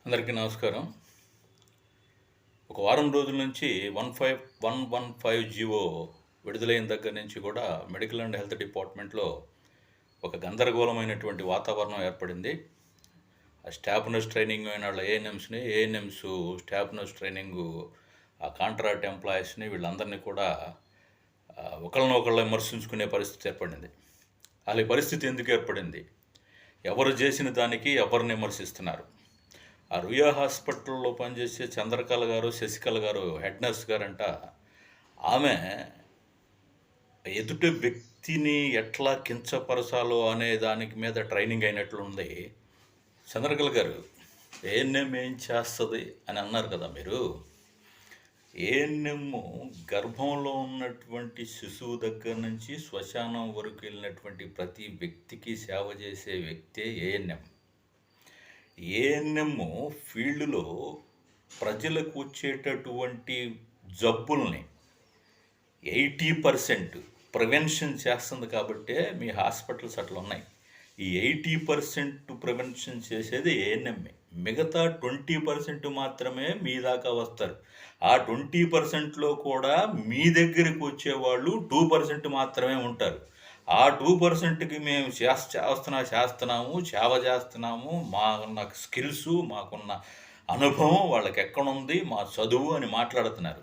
అందరికీ నమస్కారం. ఒక వారం రోజుల నుంచి 115 జీవో విడుదలైన దగ్గర నుంచి కూడా మెడికల్ అండ్ హెల్త్ డిపార్ట్మెంట్‌లో ఒక గందరగోళమైనటువంటి వాతావరణం ఏర్పడింది. ఆ స్టాఫ్ నర్స్ ట్రైనింగ్ అయిన వాళ్ళ ఏఎన్ఎమ్స్ స్టాఫ్ నర్స్ ట్రైనింగు ఆ కాంట్రాక్ట్ ఎంప్లాయీస్‌ని వీళ్ళందరినీ కూడా ఒకళ్ళనొకళ్ళు విమర్శించుకునే పరిస్థితి ఏర్పడింది. అసలు ఈ పరిస్థితి ఎందుకు ఏర్పడింది? ఎవరు చేసిన దానికి ఎవరిని విమర్శిస్తున్నారు? ఆ రుయా హాస్పిటల్లో పనిచేసే చంద్రకళ గారు, శశికళ గారు హెడ్ నర్స్ గారంట. ఆమె ఎదుటి వ్యక్తిని ఎట్లా కించపరచాలో అనే దానికి మీద ట్రైనింగ్ అయినట్లుంది. చంద్రకళ గారు ఏఎన్ఎం ఏం చేస్తుంది అని అన్నారు కదా మీరు. ఏఎన్ఎం గర్భంలో ఉన్నటువంటి శిశువు దగ్గర నుంచి శ్మశానం వరకు వెళ్ళినటువంటి ప్రతి వ్యక్తికి సేవ చేసే వ్యక్తే ఏఎన్ఎం. ఏఎన్ఎం ఫీల్డ్లో ప్రజలకు వచ్చేటటువంటి జబ్బుల్ని 80% ప్రివెన్షన్ చేస్తుంది కాబట్టే మీ హాస్పిటల్స్ అట్లా ఉన్నాయి. ఈ 80% ప్రివెన్షన్ చేసేది ఏఎన్ఎంఏ. మిగతా 20% మాత్రమే మీ దాకా వస్తారు. ఆ 20%లో కూడా మీ దగ్గరికి వచ్చేవాళ్ళు 2% మాత్రమే ఉంటారు. ఆ 2%కి మేము చేస్తున్నాము, సేవ చేస్తున్నాము, మాకున్న స్కిల్సు, మాకున్న అనుభవం వాళ్ళకి ఎక్కడుంది, మా చదువు అని మాట్లాడుతున్నారు.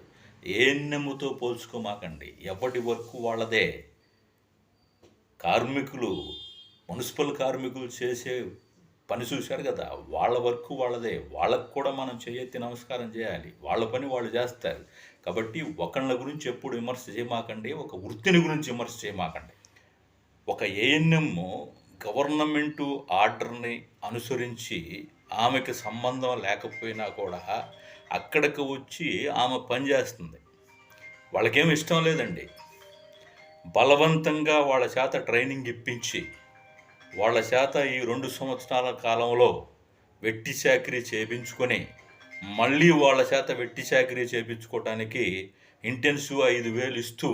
ఏఎన్ఎంతో పోల్చుకోమాకండి. ఎవరి వర్క్ వాళ్ళదే. కార్మికులు, మున్సిపల్ కార్మికులు చేసే పని చూశారు కదా, వాళ్ళ వర్క్ వాళ్ళదే. వాళ్ళకు కూడా మనం చేయెత్తి నమస్కారం చేయాలి. వాళ్ళ పని వాళ్ళు చేస్తారు. కాబట్టి ఒకళ్ళ గురించి ఎప్పుడు విమర్శ చేయమాకండి. ఒక వృత్తిని గురించి విమర్శ చేయమాకండి. ఒక ఏఎన్ఎం గవర్నమెంటు ఆర్డర్ని అనుసరించి ఆమెకి సంబంధం లేకపోయినా కూడా అక్కడికి వచ్చి ఆమె పనిచేస్తుంది. వాళ్ళకేమి ఇష్టం లేదండి. బలవంతంగా వాళ్ళ చేత ట్రైనింగ్ ఇప్పించి వాళ్ళ చేత ఈ 2 సంవత్సరాల కాలంలో వెట్టి చాకిరీ చేయించుకొని మళ్ళీ వాళ్ళ చేత వెట్టి చాకిరీ చేయించుకోవటానికి ఇంటెన్సివ్ 5,000 ఇస్తూ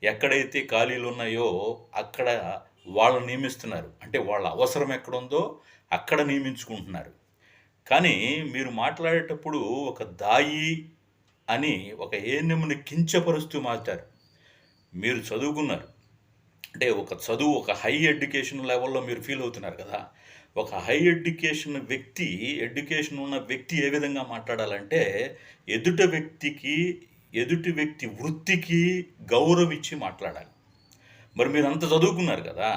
ఎక్కడైతే ఖాళీలు ఉన్నాయో అక్కడ వాళ్ళు నియమిస్తున్నారు. అంటే వాళ్ళ అవసరం ఎక్కడుందో అక్కడ నియమించుకుంటున్నారు. కానీ మీరు మాట్లాడేటప్పుడు ఒక దాయి అని ఒక ఏఎన్ఎంని కించపరుస్తూ మాట్లాడారు. మీరు చదువుకున్నారు. అంటే ఒక హై ఎడ్యుకేషన్ లెవెల్లో మీరు ఫీల్ అవుతున్నారు కదా. ఒక హై ఎడ్యుకేషన్ ఉన్న వ్యక్తి ఏ విధంగా మాట్లాడాలంటే ఎదుటి వ్యక్తి వృత్తికి గౌరవం ఇచ్చి మాట్లాడాలి. మరి మీరు అంత చదువుకున్నారు కదా.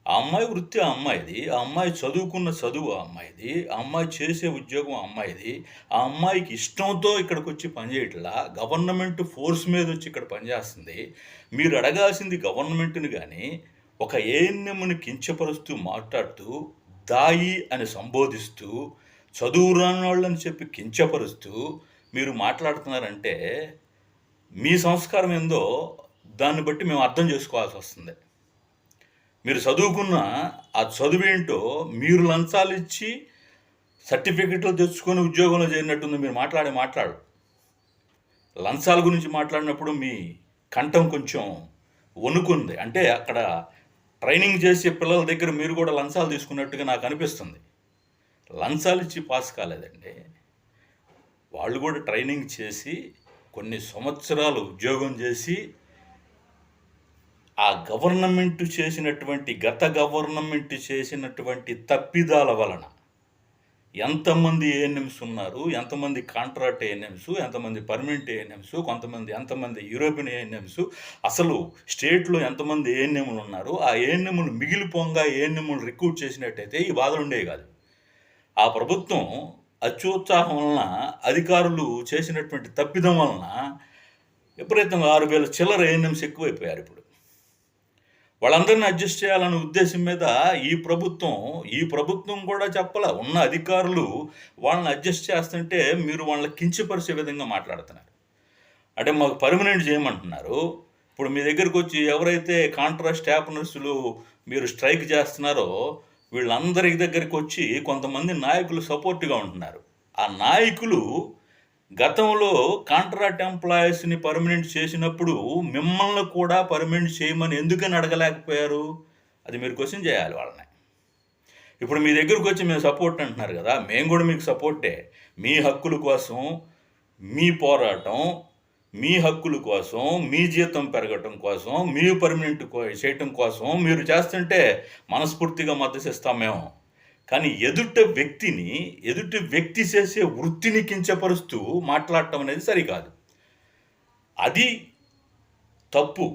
ఆ అమ్మాయి వృత్తి ఆ అమ్మాయిది, ఆ అమ్మాయి చదువుకున్న చదువు ఆ అమ్మాయిది, ఆ అమ్మాయి చేసే ఉద్యోగం ఆ అమ్మాయిది. ఆ అమ్మాయికి ఇష్టంతో ఇక్కడికి వచ్చి పనిచేయట్లా, గవర్నమెంట్ ఫోర్స్ మీద వచ్చి ఇక్కడ పనిచేస్తుంది. మీరు అడగాల్సింది గవర్నమెంట్ని కానీ ఒక ఏఎన్ఎంని కించపరుస్తూ మాట్లాడుతూ దాయి అని సంబోధిస్తూ చదువు రాని వాళ్ళని చెప్పి కించపరుస్తూ మీరు మాట్లాడుతున్నారంటే మీ సంస్కారం ఏందో దాన్ని బట్టి మేము అర్థం చేసుకోవాల్సి వస్తుంది. మీరు చదువుకున్న ఆ చదువేంటో మీరు లంచాలు ఇచ్చి సర్టిఫికెట్లు తెచ్చుకొని ఉద్యోగంలో చేరినట్టుంది మీరు మాట్లాడు. లంచాల గురించి మాట్లాడినప్పుడు మీ కంఠం కొంచెం వణుకుంది. అంటే అక్కడ ట్రైనింగ్ చేసే పిల్లల దగ్గర మీరు కూడా లంచాలు తీసుకున్నట్టుగా నాకు అనిపిస్తుంది. లంచాలు ఇచ్చి పాస్ కాలేదండి. వాళ్ళు కూడా ట్రైనింగ్ చేసి కొన్ని సంవత్సరాలు ఉద్యోగం చేసి ఆ గత గవర్నమెంట్ చేసినటువంటి తప్పిదాల వలన ఎంతమంది ఏఎన్ఎంస్ ఉన్నారు, ఎంతమంది కాంట్రాక్ట్ ఏఎన్ఎంస్, ఎంతమంది పర్మనెంట్ ఏఎన్ఎంస్, ఎంతమంది యూరోపియన్ ఏఎన్ఎంస్, అసలు స్టేట్లో ఎంతమంది ఏఎన్ఎంలు ఉన్నారు. ఆ ఏఎన్ఎంలు మిగిలిపోగా ఏఎన్ఎంలు రిక్రూట్ చేసినట్టయితే ఈ బాధలు ఉండేవి కాదు. ఆ ప్రభుత్వం అత్యుత్సాహం వలన, అధికారులు చేసినటువంటి తప్పిదం వలన విపరీతంగా 6,000 చిల్లర ఏఎన్ఎంస్ ఎక్కువైపోయారు. ఇప్పుడు వాళ్ళందరినీ అడ్జస్ట్ చేయాలనే ఉద్దేశం మీద ఈ ప్రభుత్వం కూడా చెప్పాల. ఉన్న అధికారులు వాళ్ళని అడ్జస్ట్ చేస్తుంటే మీరు వాళ్ళని కించపరిచే విధంగా మాట్లాడుతున్నారు. అంటే మాకు పర్మనెంట్ చేయమంటున్నారు. ఇప్పుడు మీ దగ్గరికి వచ్చి ఎవరైతే కాంట్రాక్ట్ స్టాఫ్ నర్సులు మీరు స్ట్రైక్ చేస్తున్నారో వీళ్ళందరి దగ్గరికి వచ్చి కొంతమంది నాయకులు సపోర్ట్గా ఉంటున్నారు. ఆ నాయకులు గతంలో కాంట్రాక్ట్ ఎంప్లాయీస్ని పర్మనెంట్ చేసినప్పుడు మిమ్మల్ని కూడా పర్మనెంట్ చేయమని ఎందుకని అడగలేకపోయారు? అది మీరు క్వశ్చన్ చేయాలి వాళ్ళని. ఇప్పుడు మీ దగ్గరకు వచ్చి మేము సపోర్ట్ అంటున్నారు కదా, మేము కూడా మీకు సపోర్టే. మీ హక్కుల కోసం మీ పోరాటం, మీ హక్కుల కోసం, మీ జీతం పెరగటం కోసం, మీ పర్మనెంట్ చేయటం కోసం మీరు చేస్తుంటే మనస్ఫూర్తిగా మద్దతిస్తాం మేము. కానీ ఎదుటి వ్యక్తి చేసే వృత్తిని కించపరుస్తూ మాట్లాడటం అనేది సరికాదు. అది తప్పు.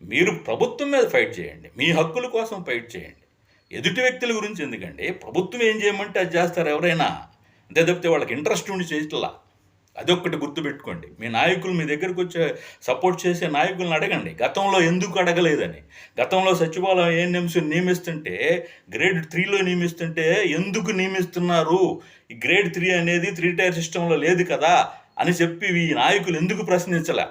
మీరు ప్రభుత్వం మీద ఫైట్ చేయండి, మీ హక్కుల కోసం ఫైట్ చేయండి. ఎదుటి వ్యక్తుల గురించి ఎందుకండి? ప్రభుత్వం ఏం చేయమంటే అది చేస్తారు ఎవరైనా. అంతే తప్పితే వాళ్ళకి ఇంట్రెస్ట్ ఉండి చేయట్లా. అదొక్కటి గుర్తుపెట్టుకోండి. మీ నాయకులు మీ దగ్గరకు వచ్చే సపోర్ట్ చేసే నాయకులను అడగండి, గతంలో ఎందుకు అడగలేదని. గతంలో సచివాలయం ఏఎన్ఎంస్ నియమిస్తుంటే, గ్రేడ్ 3లో నియమిస్తుంటే ఎందుకు నియమిస్తున్నారు, ఈ గ్రేడ్ 3 అనేది 3 టైర్ సిస్టంలో లేదు కదా అని చెప్పి ఈ నాయకులు ఎందుకు ప్రశ్నించలే?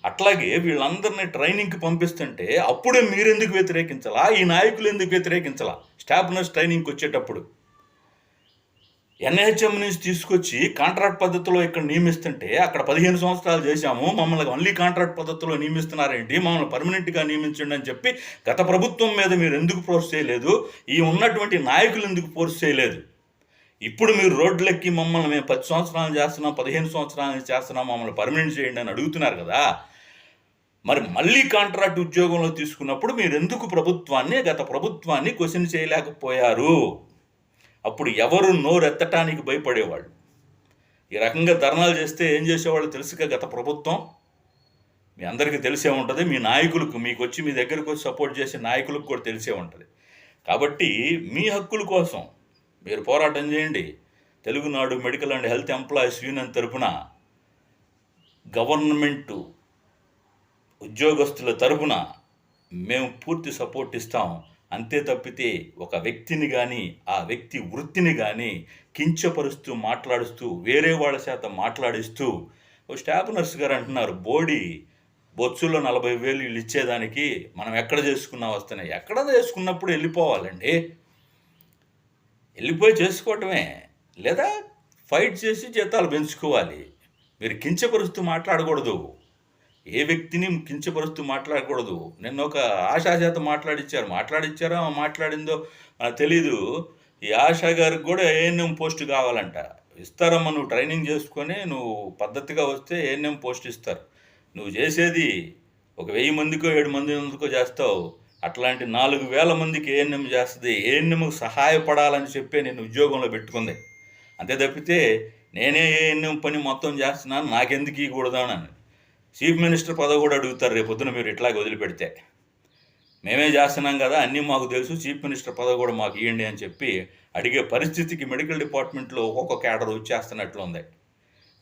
అట్లాగే వీళ్ళందరినీ ట్రైనింగ్కి పంపిస్తుంటే అప్పుడే మీరెందుకు వ్యతిరేకించాలా, ఈ నాయకులు ఎందుకు వ్యతిరేకించాలా? స్టాఫ్ నర్స్ ట్రైనింగ్కి వచ్చేటప్పుడు ఎన్హెచ్ఎం నుంచి తీసుకొచ్చి కాంట్రాక్ట్ పద్ధతిలో ఇక్కడ నియమిస్తుంటే అక్కడ 15 సంవత్సరాలు చేశాము, మమ్మల్ని మళ్ళీ కాంట్రాక్ట్ పద్ధతిలో నియమిస్తున్నారేంటి, మమ్మల్ని పర్మనెంట్గా నియమించండి అని చెప్పి గత ప్రభుత్వం మీద మీరు ఎందుకు ఫోర్స్ చేయలేదు? ఈ ఉన్నటువంటి నాయకులు ఎందుకు ఫోర్స్ చేయలేదు? ఇప్పుడు మీరు రోడ్లెక్కి మమ్మల్ని మేము 10 సంవత్సరాలు చేస్తున్నాం, 15 సంవత్సరాలు చేస్తున్నాం, మమ్మల్ని పర్మనెంట్ చేయండి అని అడుగుతున్నారు కదా. మరి మళ్ళీ కాంట్రాక్ట్ ఉద్యోగంలో తీసుకున్నప్పుడు మీరు ఎందుకు గత ప్రభుత్వాన్ని క్వశ్చన్ చేయలేకపోయారు? అప్పుడు ఎవరు నోరెత్తటానికి భయపడేవాళ్ళు. ఈ రకంగా ధర్నాలు చేస్తే ఏం చేసేవాళ్ళు తెలుసుగా గత ప్రభుత్వం. మీ అందరికీ తెలిసే ఉంటుంది, మీ నాయకులకు, మీకు వచ్చి మీ దగ్గరకు వచ్చి సపోర్ట్ చేసే నాయకులకు కూడా తెలిసే ఉంటుంది. కాబట్టి మీ హక్కుల కోసం మీరు పోరాటం చేయండి. Telugunadu medical and health employees union తరఫున, గవర్నమెంటు ఉద్యోగస్తుల తరఫున మేము పూర్తి సపోర్ట్ ఇస్తాం. అంతే తప్పితే ఒక వ్యక్తిని కానీ, ఆ వ్యక్తి వృత్తిని కానీ కించపరుస్తూ మాట్లాడుస్తూ, వేరే వాళ్ళ చేత మాట్లాడిస్తూ, స్టాఫ్ నర్స్ గారు అంటున్నారు బొచ్చుల్లో 40,000 వీళ్ళు ఇచ్చేదానికి మనం ఎక్కడ చేసుకున్నా వస్తున్నాయి. ఎక్కడ చేసుకున్నప్పుడు వెళ్ళిపోవాలండి, వెళ్ళిపోయి చేసుకోవటమే, లేదా ఫైట్ చేసి జీతాలు పెంచుకోవాలి. మీరు కించపరుస్తూ మాట్లాడకూడదు, ఏ వ్యక్తిని కించపరుస్తూ మాట్లాడకూడదు. నిన్న ఒక ఆశా చేత మాట్లాడించారో మాట్లాడిందో తెలీదు. ఈ ఆశా గారికి కూడా ఏఎన్ఎం పోస్ట్ కావాలంట. ఇస్తారమ్మా, నువ్వు ట్రైనింగ్ చేసుకొని నువ్వు పద్ధతిగా వస్తే ఏఎన్ఎం పోస్ట్ ఇస్తారు. నువ్వు చేసేది ఒక 1000 మందికో 7 మందికో చేస్తావు, అట్లాంటి 4,000 మందికి ఏఎన్ఎం చేస్తుంది. ఏఎన్ఎంకు సహాయపడాలని చెప్పి నేను ఉద్యోగంలో పెట్టుకుంది. అంతే తప్పితే నేనే ఏఎన్ఎం పని మొత్తం చేస్తున్నాను, నాకెందుకు ఇవ్వకూడదానని. చీఫ్ మినిస్టర్ పదవి కూడా అడుగుతారు రేపొద్దున మీరు ఇట్లాగే వదిలిపెడితే. మేమే చేస్తున్నాం కదా, అన్నీ మాకు తెలుసు, చీఫ్ మినిస్టర్ పదవి కూడా మాకు ఇవ్వండి అని చెప్పి అడిగే పరిస్థితికి మెడికల్ డిపార్ట్మెంట్లో ఒక్కొక్క క్యాడర్ వచ్చేస్తున్నట్లు ఉంది.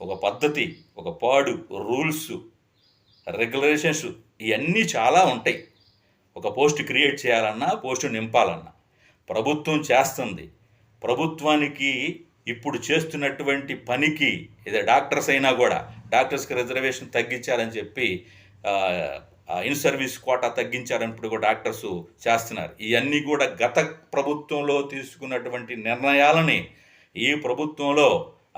ఒక పద్ధతి, ఒక పాడు, రూల్స్, రెగ్యులేషన్స్ ఇవన్నీ చాలా ఉంటాయి. ఒక పోస్ట్ క్రియేట్ చేయాలన్నా, పోస్టు నింపాలన్నా ప్రభుత్వం చేస్తుంది. ప్రభుత్వానికి ఇప్పుడు చేస్తున్నటువంటి పనికి ఏదో డాక్టర్స్ అయినా కూడా డాక్టర్స్కి రిజర్వేషన్ తగ్గించాలని చెప్పి ఇన్ సర్వీస్ కోటా తగ్గించారన్నప్పుడు కూడా డాక్టర్స్ చేస్తున్నారు. ఇవన్నీ కూడా గత ప్రభుత్వంలో తీసుకున్నటువంటి నిర్ణయాలని ఈ ప్రభుత్వంలో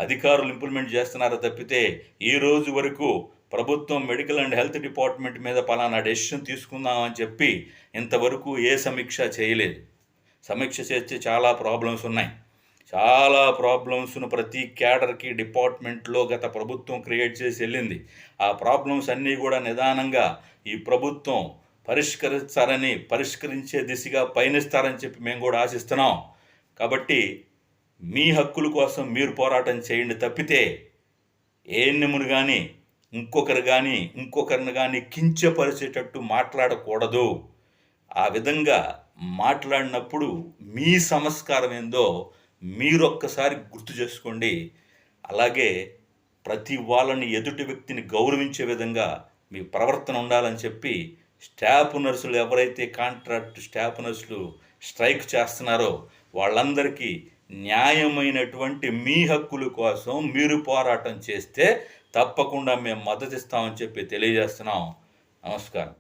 అధికారులు ఇంప్లిమెంట్ చేస్తున్నారు తప్పితే ఈ రోజు వరకు ప్రభుత్వం మెడికల్ అండ్ హెల్త్ డిపార్ట్మెంట్ మీద పలానా డెసిషన్ తీసుకుందామని చెప్పి ఇంతవరకు ఏ సమీక్ష చేయలేదు. సమీక్ష చేస్తే చాలా ప్రాబ్లమ్స్ ఉన్నాయి. చాలా ప్రాబ్లమ్స్ను ప్రతి క్యాడర్కి డిపార్ట్మెంట్లో గత ప్రభుత్వం క్రియేట్ చేసి వెళ్ళింది. ఆ ప్రాబ్లమ్స్ అన్నీ కూడా నిదానంగా ఈ ప్రభుత్వం పరిష్కరించే దిశగా పయనిస్తారని చెప్పి మేము కూడా ఆశిస్తున్నాం. కాబట్టి మీ హక్కుల కోసం మీరు పోరాటం చేయండి తప్పితే ఏఎన్ఎంను కానీ ఇంకొకరిని కానీ కించపరిచేటట్టు మాట్లాడకూడదు. ఆ విధంగా మాట్లాడినప్పుడు మీ సంస్కారం ఏందో మీరొక్కసారి గుర్తు చేసుకోండి. అలాగే ప్రతి వాళ్ళని, ఎదుటి వ్యక్తిని గౌరవించే విధంగా మీ ప్రవర్తన ఉండాలని చెప్పి స్టాఫ్ నర్సులు ఎవరైతే కాంట్రాక్ట్ స్టాఫ్ నర్సులు స్ట్రైక్ చేస్తున్నారో వాళ్ళందరికీ న్యాయమైనటువంటి మీ హక్కుల కోసం మీరు పోరాటం చేస్తే తప్పకుండా మేము మద్దతిస్తామని చెప్పి తెలియజేస్తున్నాం. నమస్కారం.